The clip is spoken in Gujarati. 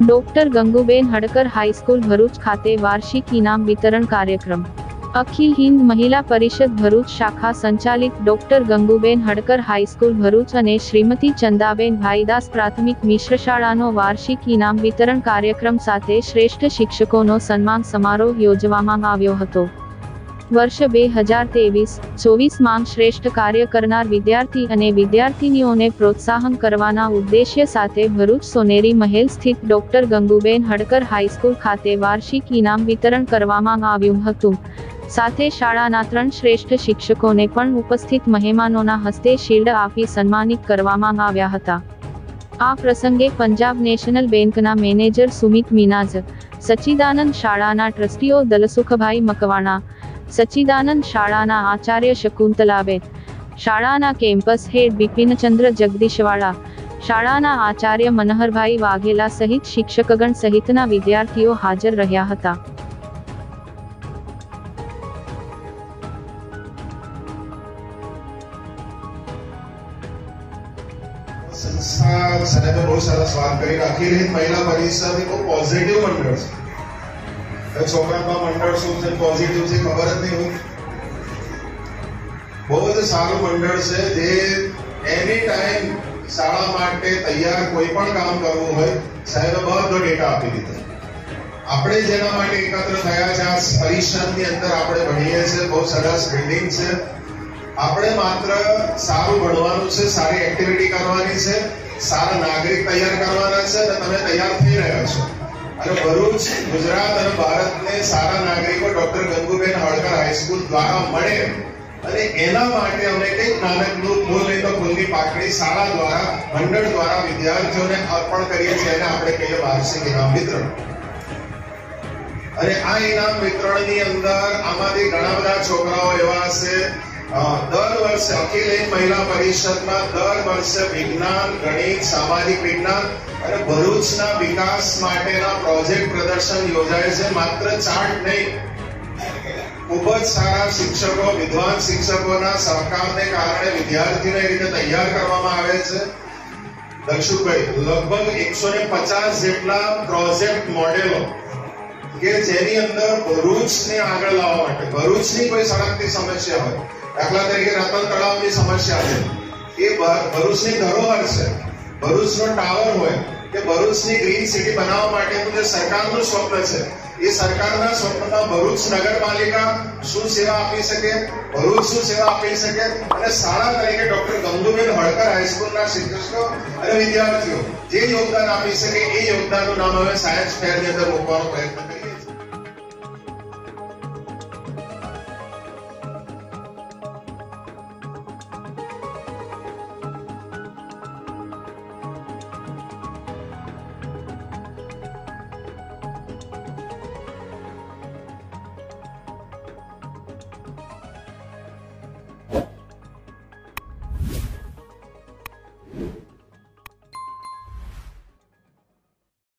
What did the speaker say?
ડોક્ટર ગંગુબેન હડકર હાઈસ્કૂલ ભરૂચ ખાતે વાર્ષિક ઇનામ વિતરણ કાર્યક્રમ. અખિલ હિન્દ મહિલા પરિષદ ભરૂચ શાખા સંચાલિત ડોક્ટર ગંગુબેન હડકર હાઈસ્કૂલ ભરૂચ અને શ્રીમતી ચંદાબેન ભાઈદાસ પ્રાથમિક મિશ્ર શાળાનો વાર્ષિક ઇનામ વિતરણ કાર્યક્રમ સાથે શ્રેષ્ઠ શિક્ષકોનો સન્માન સમારોહ યોજવામાં આવ્યો હતો. વર્ષ 2023-24 માં શ્રેષ્ઠ કાર્ય કરનાર વિદ્યાર્થી અને વિદ્યાર્થીનીઓને પ્રોત્સાહન કરવાના ઉદ્દેશ્ય સાથે ભરૂચ સોનેરી મહેલ સ્થિત ડોક્ટર ગંગુબેન હડકર હાઈસ્કૂલ ખાતે વાર્ષિક ઇનામ વિતરણ કરવામાં આવ્યું હતું. સાથે શાળાના 3 શ્રેષ્ઠ શિક્ષકોને પણ ઉપસ્થિત મહેમાનોના હસ્તે શિલ્ડ આપી સન્માનિત કરવામાં આવ્યા હતા. આ પ્રસંગે પંજાબ નેશનલ બેંકના મેનેજર સુમિત મિનાઝ, સચ્ચિદાનંદ શાળાના ટ્રસ્ટીઓ દલસુખભાઈ મકવાણા, સચ્ચિદાનંદ શાળાના આચાર્ય શકુંતલાબેન, શાળાના કેમ્પસ હેડ બિપિનચંદ્ર જગદીશવાળા, શાળાના આચાર્ય મનહરભાઈ વાઘેલા સહિત શિક્ષકગણ સહિતના વિદ્યાર્થીઓ હાજર રહ્યા હતા. संस्था साहब ने बहुत सारा सवाल કરી. અખિલ હિન્દ મહિલા પરિષદ એક પોઝિટિવ મંડળ છે. છોકરામાં મંડળ શું છે, પોઝિટિવ છે, ખબર જ નહીં હોય. બહુ જ સારું મંડળ છે જે એની ટાઈમ શાળા માટે તૈયાર કોઈ પણ કામ કરવું હોય સાહેબે બધો ડેટા આપી દીધો. આપણે જેના માટે એકત્ર થયા છે આ પરિષદની અંદર આપણે ભણીએ છીએ, બહુ સરસ બિલ્ડિંગ છે. આપણે માત્ર સારું ભણવાનું છે, સારી એક્ટિવિટી કરવાની છે, સારા નાગરિક તૈયાર કરવાના છે અને તમે તૈયાર થઈ રહ્યા છો. અને ભરૂચ, ગુજરાત અને ભારતને સારા નાગરિકો ડોક્ટર ગંગુબેન હડકર હાઈસ્કૂલ દ્વારા મળે અને એના માટે અમે કંઈક નાનકડું ફૂલ નહીં તો ફૂલની પાકડી શાળા દ્વારા, મંડળ દ્વારા વિદ્યાર્થીઓને અર્પણ કરીએ છીએ. એને આપણે કહીએ વાર્ષિક ઇનામ વિતરણ. અને આ ઇનામ વિતરણની અંદર આમાંથી ઘણા બધા છોકરાઓ એવા હશે. દર વર્ષે અખિલ હિન્દ મહિલા પરિષદમાં દર વર્ષે વિજ્ઞાન, ગણિત, સામાજિક વિજ્ઞાન અને ભરૂચના વિકાસ માટેના પ્રોજેક્ટ પ્રદર્શન યોજાય છે. માત્ર ચાર્ટ નહીં, ખૂબ જ સારા શિક્ષકો, વિદ્વાન શિક્ષકોના સહકારને કારણે વિદ્યાર્થીઓને એ રીતે તૈયાર કરવામાં આવે છે. દક્ષુભાઈ, લગભગ 150 જેટલા પ્રોજેક્ટ મોડેલો કે જેની અંદર ભરૂચને આગળ લાવવા માટે, ભરૂચની કોઈ સળગતી સમસ્યા હોય, દાખલા તરીકે રતન તળાવની સમસ્યા છે, એ ભરૂચની ધરોહર છે, ભરૂચનો ટાવર હોય કે ભરૂચની ગ્રીન સિટી બનાવવા માટેનું જે સરકારનું સ્વપ્ન છે, એ સરકારના સ્વપ્નમાં ભરૂચ નગરપાલિકા શું સેવા આપી શકે, ભરૂચ શું સેવા આપી શકે અને શાળા તરીકે ડોક્ટર ગંગુબેન હડકર હાઈસ્કૂલના શિક્ષકો અને વિદ્યાર્થીઓ જે યોગદાન આપી શકે એ યોગદાનનું નામ હવે સાયન્સ ફેરની અંદર મૂકવાનો પ્રયત્ન કરીએ.